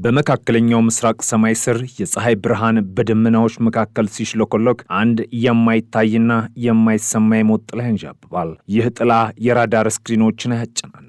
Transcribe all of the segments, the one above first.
በመካከለኛው ምስራቅ ሰማይ ስር የፀሐይ ብርሃን በደመናዎች መካከል ሲሽለኮለክ አንድ የማይታይና የማይሰማ የሞት ጥላ ያንዣብባል። ይህ ጥላ የራዳር ስክሪኖችን አያጨናንቅም፣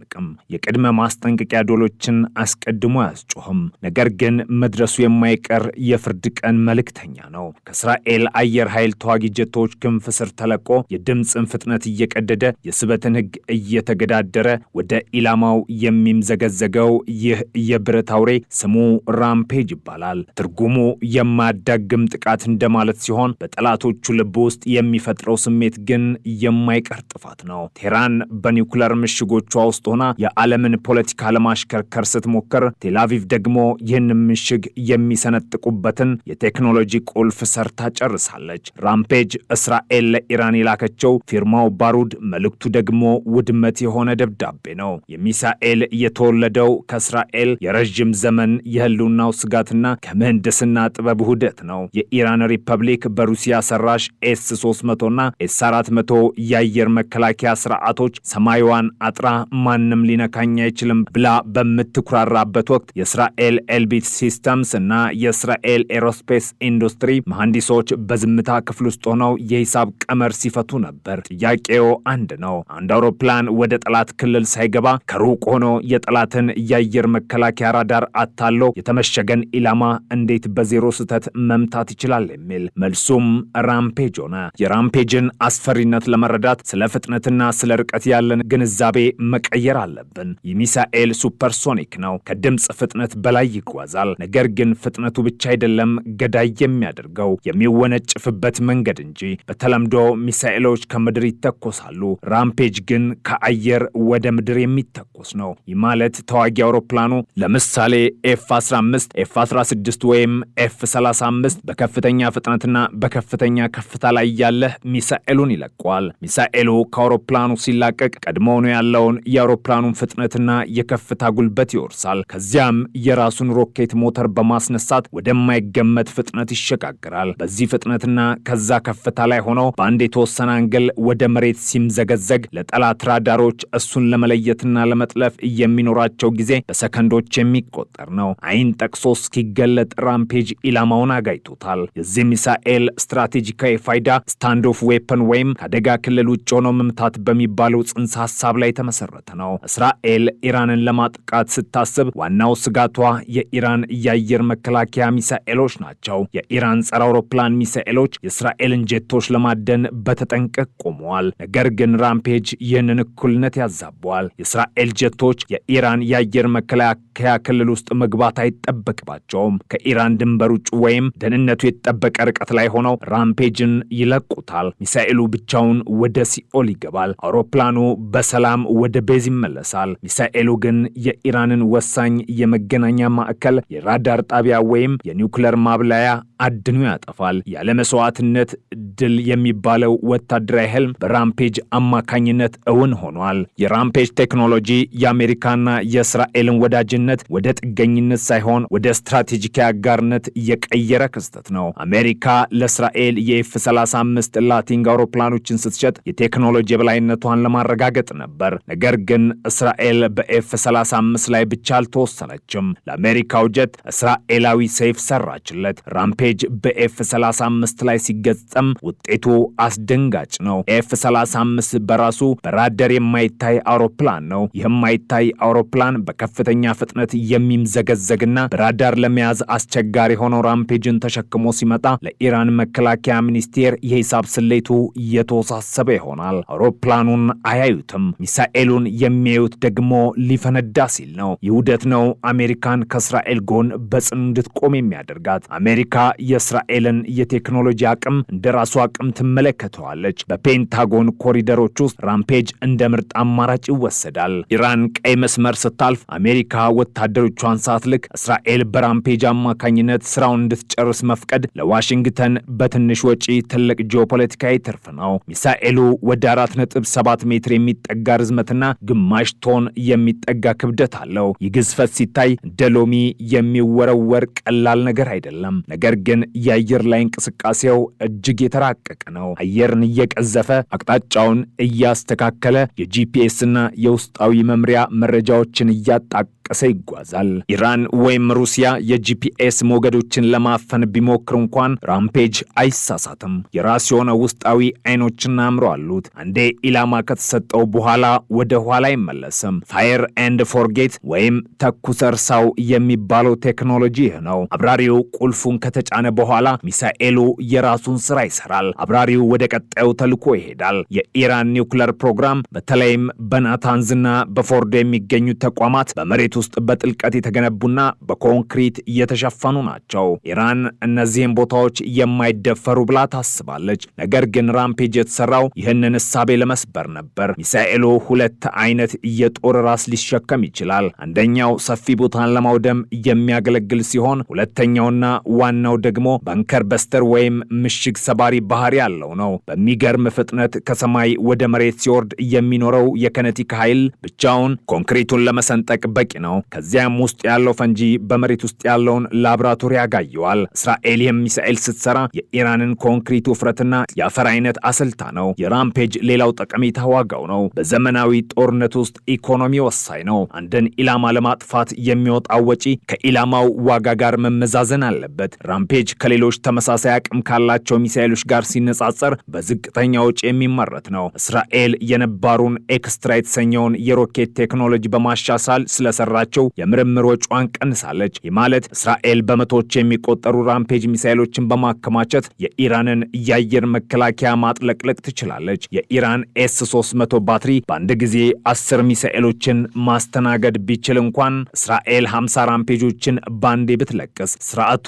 የቅድመ ማስጠንቀቂያ ዶሎችን አስቀድሞ አያስጮህም። ነገር ግን መድረሱ የማይቀር የፍርድ ቀን መልእክተኛ ነው። ከእስራኤል አየር ኃይል ተዋጊ ጀቶች ክንፍ ስር ተለቆ የድምፅን ፍጥነት እየቀደደ የስበትን ሕግ እየተገዳደረ ወደ ኢላማው የሚምዘገዘገው ይህ የብረት አውሬ ስሙ ራምፔጅ ይባላል። ትርጉሙ የማያዳግም ጥቃት እንደማለት ሲሆን በጠላቶቹ ልብ ውስጥ የሚፈጥረው ስሜት ግን የማይቀር ጥፋት ነው። ቴህራን በኒውክለር ምሽጎቿ ውስጥ ሆና የዓለምን ፖለቲካ ለማሽከርከር ስትሞክር፣ ቴልአቪቭ ደግሞ ይህን ምሽግ የሚሰነጥቁበትን የቴክኖሎጂ ቁልፍ ሰርታ ጨርሳለች። ራምፔጅ እስራኤል ለኢራን የላከችው ፊርማው ባሩድ፣ መልእክቱ ደግሞ ውድመት የሆነ ደብዳቤ ነው። የሚሳኤል የተወለደው ከእስራኤል የረዥም ዘመን የህልውናው ስጋትና ከምህንድስና ጥበብ ውህደት ነው። የኢራን ሪፐብሊክ በሩሲያ ሰራሽ ኤስ-300 እና ኤስ-400 የአየር መከላከያ ስርዓቶች ሰማይዋን አጥራ ማንም ሊነካኝ አይችልም ብላ በምትኩራራበት ወቅት የእስራኤል ኤልቢት ሲስተምስ እና የእስራኤል ኤሮስፔስ ኢንዱስትሪ መሐንዲሶች በዝምታ ክፍል ውስጥ ሆነው የሂሳብ ቀመር ሲፈቱ ነበር። ጥያቄው አንድ ነው። አንድ አውሮፕላን ወደ ጠላት ክልል ሳይገባ ከሩቅ ሆኖ የጠላትን የአየር መከላከያ ራዳር አታሎ የተመሸገን ኢላማ እንዴት በዜሮ ስህተት መምታት ይችላል የሚል። መልሱም ራምፔጅ ሆነ። የራምፔጅን አስፈሪነት ለመረዳት ስለ ፍጥነትና ስለ ርቀት ያለን ግንዛቤ መቀየር አለብን። የሚሳኤል ሱፐርሶኒክ ነው። ከድምፅ ፍጥነት በላይ ይጓዛል። ነገር ግን ፍጥነቱ ብቻ አይደለም ገዳይ የሚያደርገው የሚወነጭፍበት መንገድ እንጂ። በተለምዶ ሚሳኤሎች ከምድር ይተኮሳሉ። ራምፔጅ ግን ከአየር ወደ ምድር የሚተኮስ ነው። ይህ ማለት ተዋጊ አውሮፕላኑ ለምሳሌ ኤፍ-15፣ ኤፍ-16 ወይም ኤፍ-35 በከፍተኛ ፍጥነትና በከፍተኛ ከፍታ ላይ ያለ ሚሳኤሉን ይለቀዋል። ሚሳኤሉ ከአውሮፕላኑ ሲላቀቅ ቀድሞውኑ ያለውን የአውሮፕላኑን ፍጥነትና የከፍታ ጉልበት ይወርሳል። ከዚያም የራሱን ሮኬት ሞተር በማስነሳት ወደማይገመት ፍጥነት ይሸጋግራል። በዚህ ፍጥነትና ከዛ ከፍታ ላይ ሆኖ በአንድ የተወሰነ አንግል ወደ መሬት ሲምዘገዘግ ለጠላት ራዳሮች እሱን ለመለየትና ለመጥለፍ የሚኖራቸው ጊዜ በሰከንዶች የሚቆጠር ነው። አይን ጠቅሶ እስኪገለጥ ራምፔጅ ኢላማውን አጋይቶታል። የዚህ ሚሳኤል ስትራቴጂካዊ ፋይዳ ስታንድ ኦፍ ዌፐን ወይም ከአደጋ ክልል ውጭ ሆኖ መምታት በሚባለው ጽንሰ ሐሳብ ላይ የተመሰረተ ነው። እስራኤል ኢራንን ለማጥቃት ስታስብ ዋናው ስጋቷ የኢራን የአየር መከላከያ ሚሳኤሎች ናቸው። የኢራን ጸረ አውሮፕላን ሚሳኤሎች የእስራኤልን ጄቶች ለማደን በተጠንቀቅ ቆመዋል። ነገር ግን ራምፔጅ ይህንን እኩልነት ያዛበዋል። የእስራኤል ጄቶች የኢራን የአየር መከላከያ ክልል ውስጥ መግባት አይጠበቅባቸውም። ከኢራን ድንበር ውጭ ወይም ደህንነቱ የተጠበቀ ርቀት ላይ ሆነው ራምፔጅን ይለቁታል። ሚሳኤሉ ብቻውን ወደ ሲኦል ይገባል። አውሮፕላኑ በሰላም ወደ ቤዝ ይመለሳል። ሚሳኤሉ ግን የኢራንን ወሳኝ የመገናኛ ማዕከል፣ የራዳር ጣቢያ ወይም የኒውክለር ማብላያ አድኖ ያጠፋል። ያለ መስዋዕትነት ድል የሚባለው ወታደራዊ ህልም በራምፔጅ አማካኝነት እውን ሆኗል። የራምፔጅ ቴክኖሎጂ የአሜሪካና የእስራኤልን ወዳጅነት ወደ ጥገኝነት ሳይሆን ወደ ስትራቴጂካዊ አጋርነት የቀየረ ክስተት ነው። አሜሪካ ለእስራኤል የኤፍ-35 ላቲንግ አውሮፕላኖችን ስትሸጥ የቴክኖሎጂ የበላይነቷን ለማረጋገጥ ነበር። ነገር ግን እስራኤል በኤፍ-35 ላይ ብቻ አልተወሰነችም። ለአሜሪካው ጀት እስራኤላዊ ሰይፍ ሰራችለት። ራምፔጅ በኤፍ-35 ላይ ሲገጠም ውጤቱ አስደንጋጭ ነው። ኤፍ-35 በራሱ በራዳር የማይታይ አውሮፕላን ነው። የማይታይ አውሮፕላን በከፍተኛ ፍጥነት የሚምዘገዘግና በራዳር ለመያዝ አስቸጋሪ ሆኖ ራምፔጅን ተሸክሞ ሲመጣ ለኢራን መከላከያ ሚኒስቴር የሂሳብ ስሌቱ የተወሳሰበ ይሆናል። አውሮፕላኑን አያዩትም። ሚሳኤሉን የሚያዩት ደግሞ ሊፈነዳ ሲል ነው። ይህ ውህደት ነው አሜሪካን ከእስራኤል ጎን በጽኑ እንድትቆም የሚያደርጋት። አሜሪካ የእስራኤልን የቴክኖሎጂ አቅም እንደ ራሱ አቅም ትመለከተዋለች። በፔንታጎን ኮሪደሮች ውስጥ ራምፔጅ እንደ ምርጥ አማራጭ ይወሰዳል። ኢራን ቀይ መስመር ስታልፍ አሜሪካ ወታደሮቿን ሳትልክ እስራኤል በራምፔጅ አማካኝነት ስራውን እንድትጨርስ መፍቀድ ለዋሽንግተን በትንሽ ወጪ ትልቅ ጂኦፖለቲካዊ ትርፍ ነው። ሚሳኤሉ ወደ 4.7 ሜትር የሚጠጋ ርዝመትና ግማሽ ቶን የሚጠጋ ክብደት አለው። ይህ ግዝፈት ሲታይ እንደ ሎሚ የሚወረወር ቀላል ነገር አይደለም። ነገር ግን የአየር ላይ እንቅስቃሴው እጅግ የተራቀቀ ነው። አየርን እየቀዘፈ አቅጣጫውን እያስተካከለ የጂፒኤስ እና የውስጣዊ መምሪያ መረጃዎችን እያጣቀ እየተንቀሳቀሰ ይጓዛል። ኢራን ወይም ሩሲያ የጂፒኤስ ሞገዶችን ለማፈን ቢሞክር እንኳን ራምፔጅ አይሳሳትም። የራሱ የሆነ ውስጣዊ አይኖችና አእምሮ አሉት። አንዴ ኢላማ ከተሰጠው በኋላ ወደ ኋላ አይመለስም። ፋየር ኤንድ ፎርጌት ወይም ተኩስ እርሳው የሚባለው ቴክኖሎጂ ይህ ነው። አብራሪው ቁልፉን ከተጫነ በኋላ ሚሳኤሉ የራሱን ስራ ይሰራል። አብራሪው ወደ ቀጣዩ ተልኮ ይሄዳል። የኢራን ኒውክለር ፕሮግራም በተለይም በናታንዝና በፎርዶ የሚገኙ ተቋማት በመሬት ውስጥ በጥልቀት የተገነቡና በኮንክሪት እየተሸፈኑ ናቸው። ኢራን እነዚህን ቦታዎች የማይደፈሩ ብላ ታስባለች። ነገር ግን ራምፔጅ የተሰራው ይህንን እሳቤ ለመስበር ነበር። ሚሳኤሉ ሁለት አይነት የጦር ራስ ሊሸከም ይችላል። አንደኛው ሰፊ ቦታን ለማውደም የሚያገለግል ሲሆን ሁለተኛውና ዋናው ደግሞ ባንከር በስተር ወይም ምሽግ ሰባሪ ባህሪ ያለው ነው። በሚገርም ፍጥነት ከሰማይ ወደ መሬት ሲወርድ የሚኖረው የከነቲክ ኃይል ብቻውን ኮንክሪቱን ለመሰንጠቅ በቂ ነው። ከዚያም ውስጥ ያለው ፈንጂ በመሬት ውስጥ ያለውን ላብራቶሪ ያጋየዋል። እስራኤል የሚሳኤል ስትሰራ የኢራንን ኮንክሪት ውፍረትና የአፈር አይነት አስልታ ነው። የራምፔጅ ሌላው ጠቀሜታ ዋጋው ነው። በዘመናዊ ጦርነት ውስጥ ኢኮኖሚ ወሳኝ ነው። አንድን ኢላማ ለማጥፋት የሚወጣው ወጪ ከኢላማው ዋጋ ጋር መመዛዘን አለበት። ራምፔጅ ከሌሎች ተመሳሳይ አቅም ካላቸው ሚሳኤሎች ጋር ሲነጻጸር በዝቅተኛ ወጪ የሚመረት ነው። እስራኤል የነባሩን ኤክስትራ የተሰኘውን የሮኬት ቴክኖሎጂ በማሻሻል ስለሰራቸው የምርምር ወጪዋን ቀንሳለች። ይህ ማለት እስራኤል በመቶዎች የሚቆጠሩ ራምፔጅ ሚሳኤሎችን በማከማቸት የኢራንን የአየር መከላከያ ማጥለቅለቅ ትችላለች። የኢራን ኤስ-300 ባትሪ በአንድ ጊዜ 10 ሚሳኤሎችን ማስተናገድ ቢችል እንኳን እስራኤል 50 ራምፔጆችን ባንዴ ብትለቅስ ስርዓቱ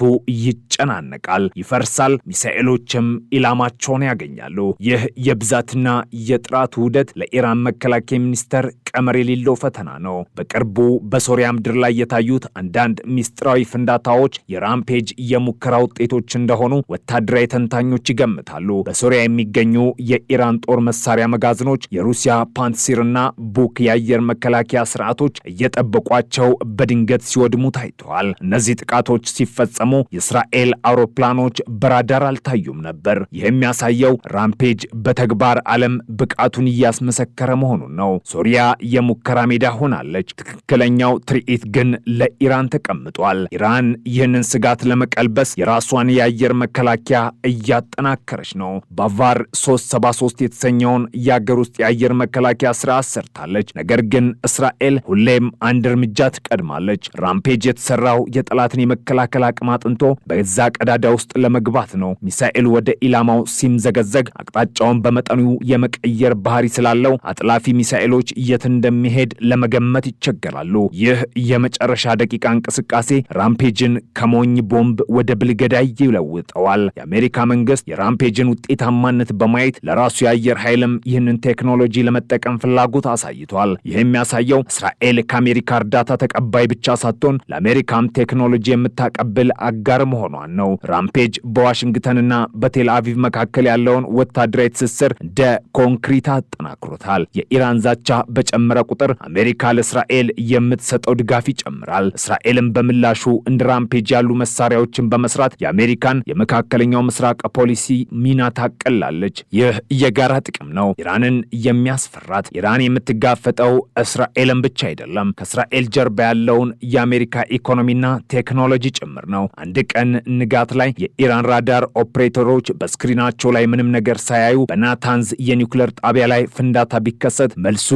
ይጨናነቃል፣ ይፈርሳል፣ ሚሳኤሎችም ኢላማቸውን ያገኛሉ። ይህ የብዛትና የጥራት ውህደት ለኢራን መከላከያ ሚኒስቴር ቀመር የሌለው ፈተና ነው። በቅርቡ በሶሪያ ምድር ላይ የታዩት አንዳንድ ሚስጥራዊ ፍንዳታዎች የራምፔጅ የሙከራ ውጤቶች እንደሆኑ ወታደራዊ ተንታኞች ይገምታሉ። በሶሪያ የሚገኙ የኢራን ጦር መሳሪያ መጋዘኖች የሩሲያ ፓንትሲርና ቡክ የአየር መከላከያ ስርዓቶች እየጠበቋቸው በድንገት ሲወድሙ ታይተዋል። እነዚህ ጥቃቶች ሲፈጸሙ የእስራኤል አውሮፕላኖች በራዳር አልታዩም ነበር። ይህ የሚያሳየው ራምፔጅ በተግባር ዓለም ብቃቱን እያስመሰከረ መሆኑን ነው። ሶሪያ የሙከራ ሜዳ ሆናለች። ትክክለኛው ትርኢት ግን ለኢራን ተቀምጧል። ኢራን ይህንን ስጋት ለመቀልበስ የራሷን የአየር መከላከያ እያጠናከረች ነው። ባቫር 373 የተሰኘውን የአገር ውስጥ የአየር መከላከያ ስርዓት ሰርታለች። ነገር ግን እስራኤል ሁሌም አንድ እርምጃ ትቀድማለች። ራምፔጅ የተሰራው የጠላትን የመከላከል አቅም አጥንቶ በዛ ቀዳዳ ውስጥ ለመግባት ነው። ሚሳኤል ወደ ኢላማው ሲምዘገዘግ አቅጣጫውን በመጠኑ የመቀየር ባህሪ ስላለው አጥላፊ ሚሳኤሎች የት እንደሚሄድ ለመገመት ይቸገራሉ። ይህ የመጨረሻ ደቂቃ እንቅስቃሴ ራምፔጅን ከሞኝ ቦምብ ወደ ብልገዳይ ይለውጠዋል። የአሜሪካ መንግስት የራምፔጅን ውጤታማነት በማየት ለራሱ የአየር ኃይልም ይህንን ቴክኖሎጂ ለመጠቀም ፍላጎት አሳይቷል። ይህ የሚያሳየው እስራኤል ከአሜሪካ እርዳታ ተቀባይ ብቻ ሳትሆን ለአሜሪካም ቴክኖሎጂ የምታቀብል አጋር መሆኗን ነው። ራምፔጅ በዋሽንግተንና በቴል አቪቭ መካከል ያለውን ወታደራዊ ትስስር እንደ ኮንክሪት አጠናክሮታል። የኢራን ዛቻ በጨመረ ቁጥር አሜሪካ ለእስራኤል የምትሰጠው ድጋፍ ይጨምራል። እስራኤልም በምላሹ እንደ ራምፔጅ ያሉ መሳሪያዎችን በመስራት የአሜሪካን የመካከለኛው ምስራቅ ፖሊሲ ሚና ታቀላለች። ይህ የጋራ ጥቅም ነው። ኢራንን የሚያስፈራት ኢራን የምትጋፈጠው እስራኤልን ብቻ አይደለም፣ ከእስራኤል ጀርባ ያለውን የአሜሪካ ኢኮኖሚና ቴክኖሎጂ ጭምር ነው። አንድ ቀን ንጋት ላይ የኢራን ራዳር ኦፕሬተሮች በስክሪናቸው ላይ ምንም ነገር ሳያዩ በናታንዝ የኒውክሌር ጣቢያ ላይ ፍንዳታ ቢከሰት መልሱ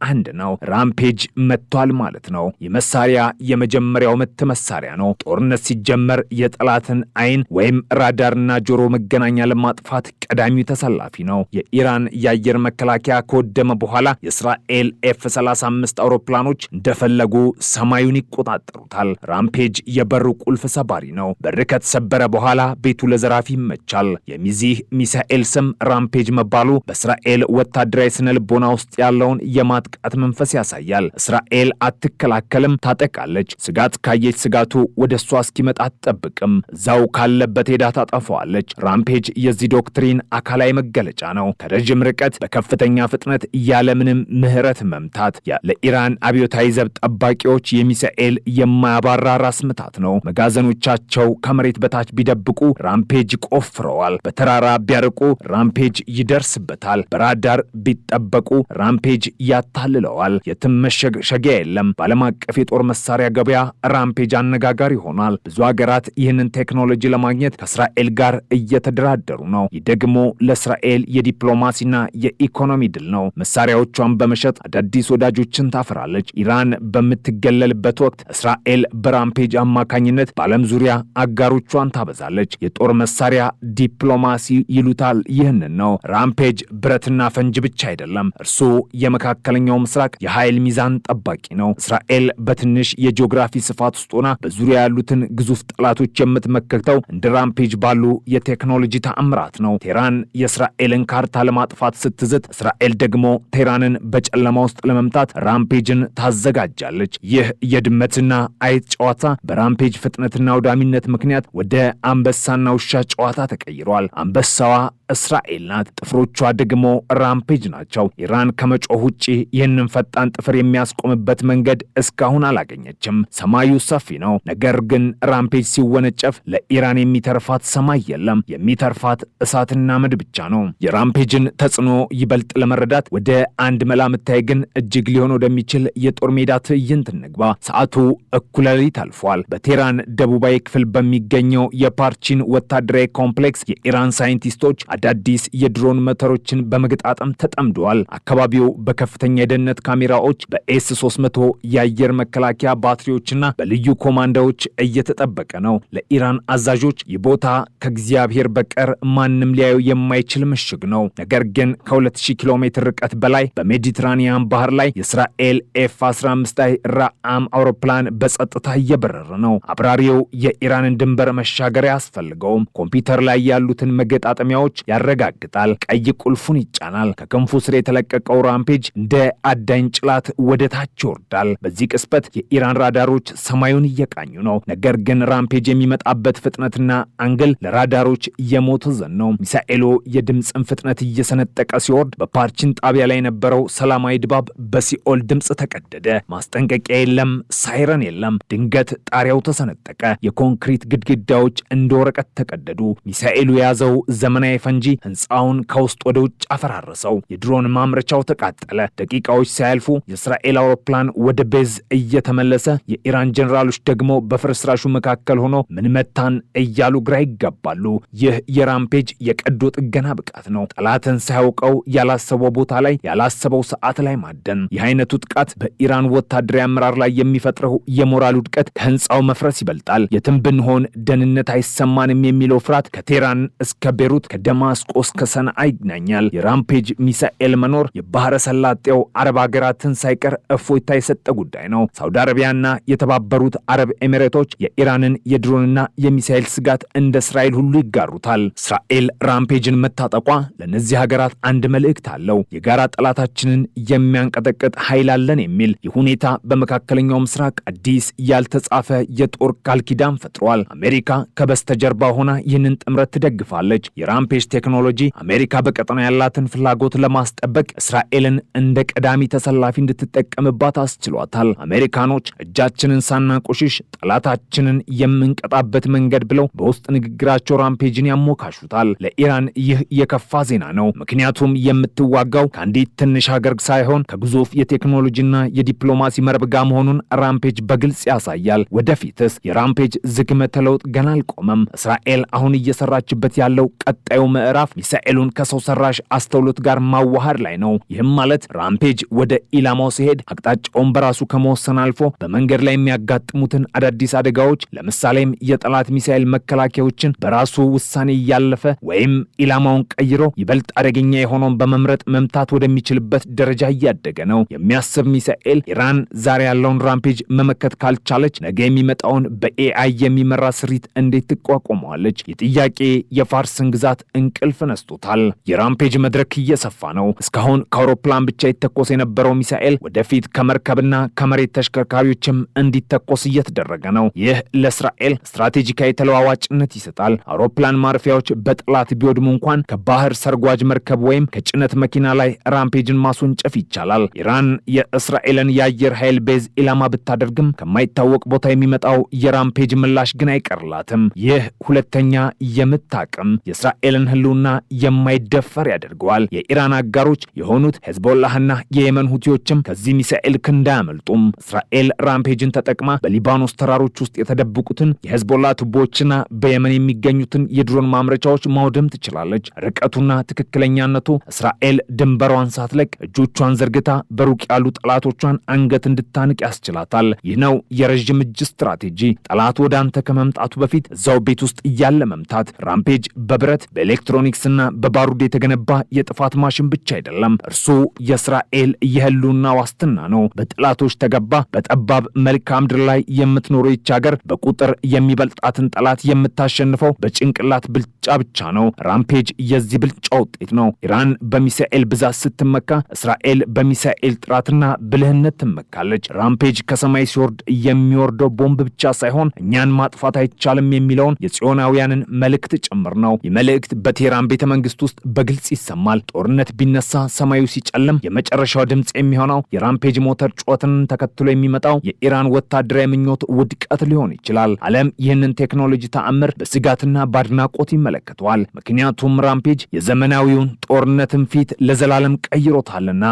አንድ ነው። ራምፔጅ መጥቷል ማለት ነው። የመሳሪያ የመጀመሪያው ምት መሳሪያ ነው። ጦርነት ሲጀመር የጠላትን አይን ወይም ራዳርና ጆሮ መገናኛ ለማጥፋት ቀዳሚው ተሰላፊ ነው። የኢራን የአየር መከላከያ ከወደመ በኋላ የእስራኤል ኤፍ-35 አውሮፕላኖች እንደፈለጉ ሰማዩን ይቆጣጠሩታል። ራምፔጅ የበሩ ቁልፍ ሰባሪ ነው። በር ከተሰበረ በኋላ ቤቱ ለዘራፊ ይመቻል። የሚዚህ ሚሳኤል ስም ራምፔጅ መባሉ በእስራኤል ወታደራዊ ስነ ልቦና ውስጥ ያለውን የማጥቃት መንፈስ ያሳያል። እስራኤል አትከላከልም፣ ታጠቃለች። ስጋት ካየች ስጋቱ ወደ እሷ እስኪመጣ አትጠብቅም። እዛው ካለበት ሄዳ ታጠፋዋለች። ራምፔጅ የዚህ ዶክትሪን አካላዊ መገለጫ ነው። ከረጅም ርቀት በከፍተኛ ፍጥነት ያለምንም ምህረት መምታት ለኢራን አብዮታዊ ዘብ ጠባቂዎች የሚሳኤል የማያባራ ራስ ምታት ነው። መጋዘኖቻቸው ከመሬት በታች ቢደብቁ ራምፔጅ ቆፍረዋል። በተራራ ቢያርቁ ራምፔጅ ይደርስበታል። በራዳር ቢጠበቁ ራምፔጅ ያታልለዋል። የትም መሸሸጊያ የለም። በዓለም አቀፍ የጦር መሳሪያ ገበያ ራምፔጅ አነጋጋሪ ሆኗል። ብዙ ሀገራት ይህንን ቴክኖሎጂ ለማግኘት ከእስራኤል ጋር እየተደራደሩ ነው። ይህ ደግሞ ለእስራኤል የዲፕሎማሲና የኢኮኖሚ ድል ነው። መሳሪያዎቿን በመሸጥ አዳዲስ ወዳጆችን ታፈራለች። ኢራን በምትገለልበት ወቅት እስራኤል በራምፔጅ አማካኝነት በዓለም ዙሪያ አጋሮቿን ታበዛለች። የጦር መሳሪያ ዲፕሎማሲ ይሉታል። ይህንን ነው። ራምፔጅ ብረትና ፈንጅ ብቻ አይደለም። እርሱ የመካከለኛው ምስራቅ የኃይል ሚዛን ጠባቂ ነው። እስራኤል በትንሽ የጂኦግራፊ ስፋት ውስጥ ሆና በዙሪያ ያሉትን ግዙፍ ጠላቶች የምትመከተው እንደ ራምፔጅ ባሉ የቴክኖሎጂ ተአምራት ነው። ቴህራን የእስራኤልን ካርታ ለማጥፋት ስትዝት፣ እስራኤል ደግሞ ቴህራንን በጨለማ ውስጥ ለመምታት ራምፔጅን ታዘጋጃለች። ይህ የድመትና አይጥ ጨዋታ በራምፔጅ ፍጥነትና አውዳሚነት ምክንያት ወደ አንበሳና ውሻ ጨዋታ ተቀይሯል። አንበሳዋ እስራኤል ናት። ጥፍሮቿ ደግሞ ራምፔጅ ናቸው። ኢራን ከመጮህ ውጪ ይህንን ፈጣን ጥፍር የሚያስቆምበት መንገድ እስካሁን አላገኘችም። ሰማዩ ሰፊ ነው። ነገር ግን ራምፔጅ ሲወነጨፍ ለኢራን የሚተርፋት ሰማይ የለም። የሚተርፋት እሳትና አመድ ብቻ ነው። የራምፔጅን ተጽዕኖ ይበልጥ ለመረዳት ወደ አንድ መላምታይ ግን እጅግ ሊሆን ወደሚችል የጦር ሜዳ ትዕይንት እንግባ። ሰዓቱ እኩለ ሌሊት አልፏል። በቴህራን ደቡባዊ ክፍል በሚገኘው የፓርቺን ወታደራዊ ኮምፕሌክስ የኢራን ሳይንቲስቶች አዳዲስ የድሮን ሞተሮችን በመገጣጠም ተጠምደዋል። አካባቢው በከፍተኛ የደህንነት ካሜራዎች፣ በኤስ 300 የአየር መከላከያ ባትሪዎችና በልዩ ኮማንዶዎች እየተጠበቀ ነው። ለኢራን አዛዦች ይህ ቦታ ከእግዚአብሔር በቀር ማንም ሊያዩ የማይችል ምሽግ ነው። ነገር ግን ከ2000 ኪሎ ሜትር ርቀት በላይ በሜዲትራኒያን ባህር ላይ የእስራኤል ኤፍ-15 ራአም አውሮፕላን በጸጥታ እየበረረ ነው። አብራሪው የኢራንን ድንበር መሻገር አያስፈልገውም። ኮምፒውተር ላይ ያሉትን መገጣጠሚያዎች ያረጋግጣል። ቀይ ቁልፉን ይጫናል። ከክንፉ ስር የተለቀቀው ራምፔጅ እንደ አዳኝ ጭላት ወደ ታች ይወርዳል። በዚህ ቅስበት የኢራን ራዳሮች ሰማዩን እየቃኙ ነው። ነገር ግን ራምፔጅ የሚመጣበት ፍጥነትና አንግል ለራዳሮች የሞት ዘን ነው። ሚሳኤሉ የድምፅን ፍጥነት እየሰነጠቀ ሲወርድ በፓርቺን ጣቢያ ላይ የነበረው ሰላማዊ ድባብ በሲኦል ድምፅ ተቀደደ። ማስጠንቀቂያ የለም፣ ሳይረን የለም። ድንገት ጣሪያው ተሰነጠቀ። የኮንክሪት ግድግዳዎች እንደ ወረቀት ተቀደዱ። ሚሳኤሉ የያዘው ዘመናዊ ፈንጂ ህንፃውን ከውስጥ ወደ ውጭ አፈራረሰው። የድሮን ማምረቻው ተቃጠለ። ደቂቃዎች ሳያልፉ የእስራኤል አውሮፕላን ወደ ቤዝ እየተመለሰ፣ የኢራን ጀነራሎች ደግሞ በፍርስራሹ መካከል ሆኖ ምን መታን እያሉ ግራ ይጋባሉ። ይህ የራምፔጅ የቀዶ ጥገና ብቃት ነው። ጠላትን ሳያውቀው ያላሰበው ቦታ ላይ ያላሰበው ሰዓት ላይ ማደን። ይህ አይነቱ ጥቃት በኢራን ወታደራዊ አመራር ላይ የሚፈጥረው የሞራል ውድቀት ከህንፃው መፍረስ ይበልጣል። የትም ብንሆን ደህንነት አይሰማንም የሚለው ፍርሃት ከቴህራን እስከ ቤሩት ከደማስቆ እስከ ሰንዓ ይገናኛል። የራምፔጅ ሚሳኤል መኖር የባህረ ሰላጤው አረብ ሀገራትን ሳይቀር እፎይታ የሰጠ ጉዳይ ነው። ሳውዲ አረቢያና የተባበሩት አረብ ኤሚሬቶች የኢራንን የድሮንና የሚሳኤል ስጋት እንደ እስራኤል ሁሉ ይጋሩታል። እስራኤል ራምፔጅን መታጠቋ ለእነዚህ ሀገራት አንድ መልእክት አለው። የጋራ ጠላታችንን የሚያንቀጠቅጥ ኃይል አለን የሚል። ይህ ሁኔታ በመካከለኛው ምስራቅ አዲስ ያልተጻፈ የጦር ቃል ኪዳን ፈጥሯል። አሜሪካ ከበስተጀርባ ሆና ይህንን ጥምረት ትደግፋለች። የራምፔጅ ቴክኖሎጂ አሜሪካ በቀጠና ያላትን ፍላጎት ለማስጠበቅ እስራኤልን እንደ ቀዳሚ ተሰላፊ እንድትጠቀምባት አስችሏታል። አሜሪካኖች እጃችንን ሳናቆሽሽ ጠላታችንን የምንቀጣበት መንገድ ብለው በውስጥ ንግግራቸው ራምፔጅን ያሞካሹታል። ለኢራን ይህ የከፋ ዜና ነው። ምክንያቱም የምትዋጋው ከአንዲት ትንሽ ሀገር ሳይሆን ከግዙፍ የቴክኖሎጂና የዲፕሎማሲ መረብ ጋር መሆኑን ራምፔጅ በግልጽ ያሳያል። ወደፊትስ የራምፔጅ ዝግመተ ለውጥ ገና አልቆመም። እስራኤል አሁን እየሰራችበት ያለው ቀጣዩ ምዕራፍ ሚሳኤሉን ከሰው ሰራሽ አስተውሎት ጋር ማዋሃድ ላይ ነው። ይህም ማለት ራምፔጅ ወደ ኢላማው ሲሄድ አቅጣጫውን በራሱ ከመወሰን አልፎ በመንገድ ላይ የሚያጋጥሙትን አዳዲስ አደጋዎች፣ ለምሳሌም የጠላት ሚሳኤል መከላከያዎችን በራሱ ውሳኔ እያለፈ ወይም ኢላማውን ቀይሮ ይበልጥ አደገኛ የሆነውን በመምረጥ መምታት ወደሚችልበት ደረጃ እያደገ ነው። የሚያስብ ሚሳኤል ኢራን ዛሬ ያለውን ራምፔጅ መመከት ካልቻለች ነገ የሚመጣውን በኤአይ የሚመራ ስሪት እንዴት ትቋቋመዋለች? የጥያቄ የፋርስን ግዛት እንቅልፍ ነስቶታል። የራምፔጅ መድረክ እየሰፋ ነው። እስካሁን ከአውሮፕላን ብቻ ይተኮስ የነበረው ሚሳኤል ወደፊት ከመርከብና ከመሬት ተሽከርካሪዎችም እንዲተኮስ እየተደረገ ነው። ይህ ለእስራኤል ስትራቴጂካዊ ተለዋዋጭነት ይሰጣል። አውሮፕላን ማረፊያዎች በጠላት ቢወድሙ እንኳን ከባህር ሰርጓጅ መርከብ ወይም ከጭነት መኪና ላይ ራምፔጅን ማስወንጨፍ ይቻላል። ኢራን የእስራኤልን የአየር ኃይል ቤዝ ኢላማ ብታደርግም ከማይታወቅ ቦታ የሚመጣው የራምፔጅ ምላሽ ግን አይቀርላትም። ይህ ሁለተኛ የምታቅም የእስራኤልን ህልውና የማይደፈር ያደርገዋል። የኢራን አጋሮች የሆኑት ሄዝቦላህና የየመን ሁቲዎችም ከዚህ ሚሳኤል ክንድ አያመልጡም። እስራኤል ራምፔጅን ተጠቅማ በሊባኖስ ተራሮች ውስጥ የተደበቁትን የሄዝቦላ ቱቦዎችና በየመን የሚገኙትን የድሮን ማምረቻዎች ማውደም ትችላለች። ርቀቱና ትክክለኛነቱ እስራኤል ድንበሯን ሳትለቅ እጆቿን ዘርግታ በሩቅ ያሉ ጠላቶቿን አንገት እንድታንቅ ያስችላታል። ይህ ነው የረዥም እጅ ስትራቴጂ። ጠላት ወደ አንተ ከመምጣቱ በፊት እዛው ቤት ውስጥ እያለ መምታት። ራምፔጅ በብረት በኤሌክትሮኒክስና በባሩድ የተገነባ የጥፋት ማሽን ብቻ አይደለም። እርሱ የእስራኤል የህልውና ዋስትና ነው። በጠላቶች ተገባ በጠባብ መልክዓ ምድር ላይ የምትኖረው ይህች ሀገር በቁጥር የሚበልጣትን ጠላት የምታሸንፈው በጭንቅላት ብልጫ ብቻ ነው። ራምፔጅ የዚህ ብልጫ ውጤት ነው። ኢራን በሚሳኤል ብዛት ስትመካ፣ እስራኤል በሚሳኤል ጥራትና ብልህነት ትመካለች። ራምፔጅ ከሰማይ ሲወርድ የሚወርደው ቦምብ ብቻ ሳይሆን እኛን ማጥፋት አይቻልም የሚለውን የጽዮናውያንን መልእክት ጭምር ነው። ይህ መልእክት በቴህራን ቤተ መንግስት ውስጥ በግልጽ ይሰማል። ጦርነት ቢነሳ ሰማዩ ሲጨልም የመጨረሻው ድምፅ የሚሆነው የራምፔጅ ሞተር ጩኸትን ተከትሎ የሚመጣው የኢራን ወታደራዊ ምኞት ውድቀት ሊሆን ይችላል። ዓለም ይህንን ቴክኖሎጂ ተአምር በስጋትና በአድናቆት ይመለከተዋል። ምክንያቱም ራምፔጅ የዘመናዊውን ጦርነትን ፊት ለዘላለም ቀይሮታልና።